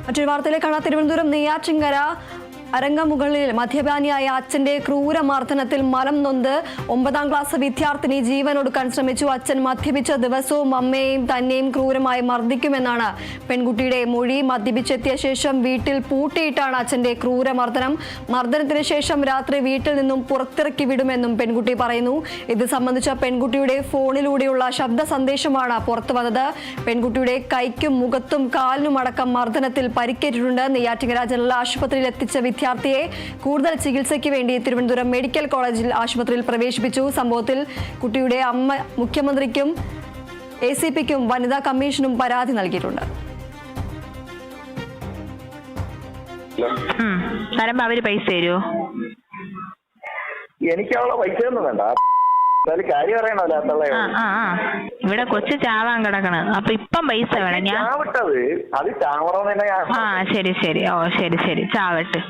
മറ്റൊരു വാർത്തയിലേക്കാണ്. തിരുവനന്തപുരം നെയ്യാറ്റിൻകര അരങ്ങമുകളിൽ മദ്യപാനിയായ അച്ഛന്റെ ക്രൂരമർദ്ദനത്തിൽ മനം നൊന്ത് 9ാം ക്ലാസ് വിദ്യാർത്ഥിനി ജീവനൊടുക്കാൻ ശ്രമിച്ചു. അച്ഛൻ മദ്യപിച്ച ദിവസവും അമ്മയെയും തന്നെയും ക്രൂരമായി മർദ്ദിക്കുമെന്നാണ് പെൺകുട്ടിയുടെ മൊഴി. മദ്യപിച്ചെത്തിയ ശേഷം വീട്ടിൽ പൂട്ടിയിട്ടാണ് അച്ഛന്റെ ക്രൂരമർദ്ദനം. മർദ്ദനത്തിന് ശേഷം രാത്രി വീട്ടിൽ നിന്നും പുറത്തിറക്കി വിടുമെന്നും പെൺകുട്ടി പറയുന്നു. ഇത് സംബന്ധിച്ച പെൺകുട്ടിയുടെ ഫോണിലൂടെയുള്ള ശബ്ദ സന്ദേശമാണ് പുറത്തു വന്നത്. പെൺകുട്ടിയുടെ കൈക്കും മുഖത്തും കാലിനുമടക്കം മർദ്ദനത്തിൽ പരിക്കേറ്റിട്ടുണ്ട്. നെയ്യാറ്റിൻകര ജനറൽ ആശുപത്രിയിൽ എത്തിച്ച വിദ്യാർത്ഥിയെ കൂടുതൽ ചികിത്സയ്ക്ക് വേണ്ടി തിരുവനന്തപുരം മെഡിക്കൽ കോളേജിൽ ആശുപത്രിയിൽ പ്രവേശിപ്പിച്ചു. സംഭവത്തിൽ കുട്ടിയുടെ അമ്മ മുഖ്യമന്ത്രിക്കും ACPക്കും വനിതാ കമ്മീഷനും പരാതി നൽകിയിട്ടുണ്ട്. അവര് പൈസ തരുമോ? എനിക്കവളെ പൈസ ഒന്നും വേണ്ട. കാര്യം അറിയണല്ലോ. ഇവിടെ കൊച്ചു ചാവാൻ കിടക്കണ. അപ്പൊ ഇപ്പം പൈസ വേണം. ഞാൻ വിട്ടത് അത് ചാവണമെന്ന്. ശരി ശരി. ഓ ശരി ശരി, ചാവട്ടെ.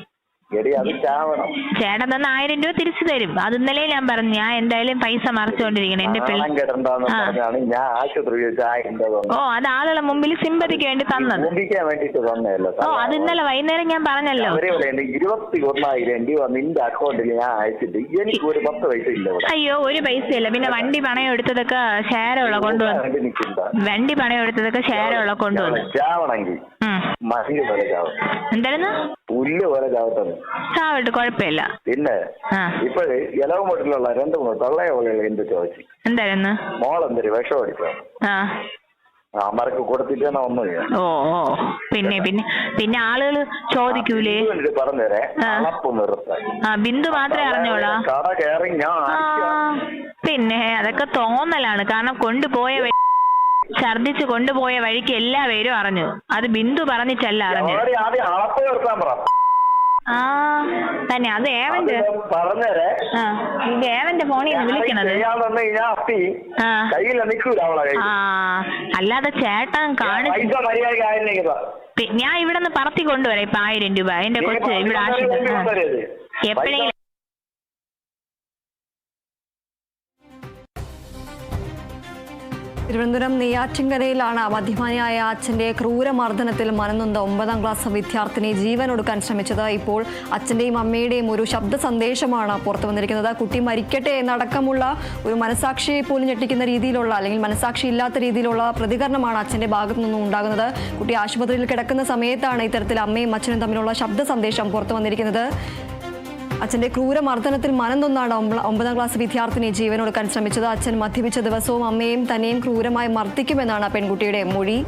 ചേട്ടൻ തന്ന 1000 രൂപ തിരിച്ചു തരും. അത് ഇന്നലെ ഞാൻ പറഞ്ഞു. ഞാൻ എന്തായാലും പൈസ മറിച്ചുകൊണ്ടിരിക്കണം. എന്റെ ഓ അത് ആളുകളെ മുമ്പിൽ സിമ്പതിക്ക് വേണ്ടി തന്നത്. ഓ അത് ഇന്നലെ വൈകുന്നേരം ഞാൻ പറഞ്ഞല്ലോ. 21,000 രൂപ നിന്റെ അക്കൗണ്ടിൽ ഞാൻ അയച്ചിട്ട് എനിക്ക് ഒരു 10 പൈസ ഇല്ല. അയ്യോ ഒരു പൈസ ഇല്ല. പിന്നെ വണ്ടി പണയം എടുത്തതൊക്കെ ഷെയറുള്ള കൊണ്ടുവന്നു. വണ്ടി പണയം എടുത്തതൊക്കെ ഷെയറുള്ള കൊണ്ടുവന്നു. എന്തായിരുന്നു പുല്ല് പോലെ ചാവട്ടെ. ചാവട്ടെ, കുഴപ്പമില്ല. പിന്നെ ഇപ്പോഴേ ഇലവുമട്ടിലുള്ള 2-3 തള്ളയ പോലെയുള്ള എന്ത് ചോദിച്ചു. എന്തായിരുന്നു മോളെന്തൊരു വിഷം അടിച്ചോ? അമ്മർക്ക് കൊടുത്തിട്ടാണോ ഒന്നുമില്ല. ഓ പിന്നെ പിന്നെ പിന്നെ ആളുകൾ ചോദിക്കൂലേ? പറഞ്ഞേരെ അളപ്പ് നിർത്താൻ ബിന്ദു മാത്രമേ അറിഞ്ഞോളൂ. കട കയറി പിന്നെ അതൊക്കെ തോന്നലാണ്. കാരണം ഛർദിച്ച് കൊണ്ടുപോയ വഴിക്ക് എല്ലാവരും അറിഞ്ഞു. അത് ബിന്ദു പറഞ്ഞിട്ടല്ല അറിഞ്ഞു. തന്നെ അത് ഏവന്റെ ഏവന്റെ ഫോണിൽ നിന്ന് വിളിക്കണത്. അല്ലാതെ ചേട്ടൻ കാണിച്ചു. ഞാൻ ഇവിടെ നിന്ന് പറത്തി കൊണ്ടുവരാം ഇപ്പൊ 1000 രൂപ. എന്റെ കൊച്ച് ഇവിടെ ആശുപത്രി എപ്പോഴെങ്കിലും. തിരുവനന്തപുരം നെയ്യാറ്റിൻകരയിലാണ് മദ്യപാനിയായ അച്ഛന്റെ ക്രൂരമർദ്ദനത്തിൽ മനംനൊന്ത 9ാം ക്ലാസ് വിദ്യാർത്ഥിനി ജീവനൊടുക്കാൻ ശ്രമിച്ചത്. ഇപ്പോൾ അച്ഛന്റെയും അമ്മയുടെയും ഒരു ശബ്ദ സന്ദേശമാണ് പുറത്തു വന്നിരിക്കുന്നത്. കുട്ടി മരിക്കട്ടെ എന്നടക്കമുള്ള ഒരു മനസാക്ഷിയെ പോലും ഞെട്ടിക്കുന്ന രീതിയിലുള്ള, അല്ലെങ്കിൽ മനസാക്ഷി ഇല്ലാത്ത രീതിയിലുള്ള പ്രതികരണമാണ് അച്ഛന്റെ ഭാഗത്തു നിന്നും ഉണ്ടാകുന്നത്. കുട്ടി ആശുപത്രിയിൽ കിടക്കുന്ന സമയത്താണ് ഇത്തരത്തിൽ അമ്മയും അച്ഛനും തമ്മിലുള്ള ശബ്ദ സന്ദേശം പുറത്തു വന്നിരിക്കുന്നത്. അച്ഛന്റെ ക്രൂരമർദ്ദനത്തിൽ മനം നൊന്നാണ് 9ാം ക്ലാസ് വിദ്യാർത്ഥിനി ജീവനൊടുക്കാൻ ശ്രമിച്ചത്. അച്ഛൻ മദ്യപിച്ച ദിവസവും അമ്മയും തന്നെയും ക്രൂരമായി മർദ്ദിക്കുമെന്നാണ് പെൺകുട്ടിയുടെ മൊഴി.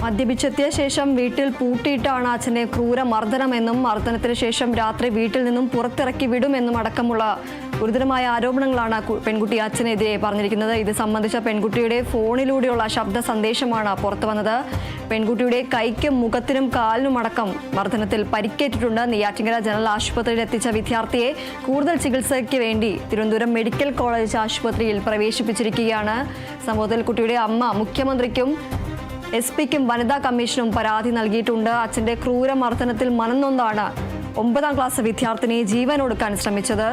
മദ്യപിച്ചെത്തിയ ശേഷം വീട്ടിൽ പൂട്ടിയിട്ടാണ് അച്ഛന്റെ ക്രൂരമർദ്ദനമെന്നും മർദ്ദനത്തിന് ശേഷം രാത്രി വീട്ടിൽ നിന്നും പുറത്തിറക്കി വിടുമെന്നും അടക്കമുള്ള ഗുരുതരമായ ആരോപണങ്ങളാണ് പെൺകുട്ടി അച്ഛനെതിരെ പറഞ്ഞിരിക്കുന്നത്. ഇത് സംബന്ധിച്ച പെൺകുട്ടിയുടെ ഫോണിലൂടെയുള്ള ശബ്ദ സന്ദേശമാണ് പുറത്തു വന്നത്. പെൺകുട്ടിയുടെ കൈക്കും മുഖത്തിനും കാലിനുമടക്കം മർദ്ദനത്തിൽ പരിക്കേറ്റിട്ടുണ്ട്. നെയ്യാറ്റിൻകര ജനറൽ ആശുപത്രിയിൽ എത്തിച്ച വിദ്യാർത്ഥിയെ കൂടുതൽ ചികിത്സയ്ക്ക് വേണ്ടി തിരുവനന്തപുരം മെഡിക്കൽ കോളേജ് ആശുപത്രിയിൽ പ്രവേശിപ്പിച്ചിരിക്കുകയാണ്. സംഭവത്തിൽ കുട്ടിയുടെ അമ്മ മുഖ്യമന്ത്രിക്കും SP-ക്കും വനിതാ കമ്മീഷനും പരാതി നൽകിയിട്ടുണ്ട്. അച്ഛന്റെ ക്രൂരമർദ്ദനത്തിൽ മനംനൊന്താണ് 9ാം ക്ലാസ് വിദ്യാർത്ഥിനിയെ ജീവനൊടുക്കാൻ ശ്രമിച്ചത്.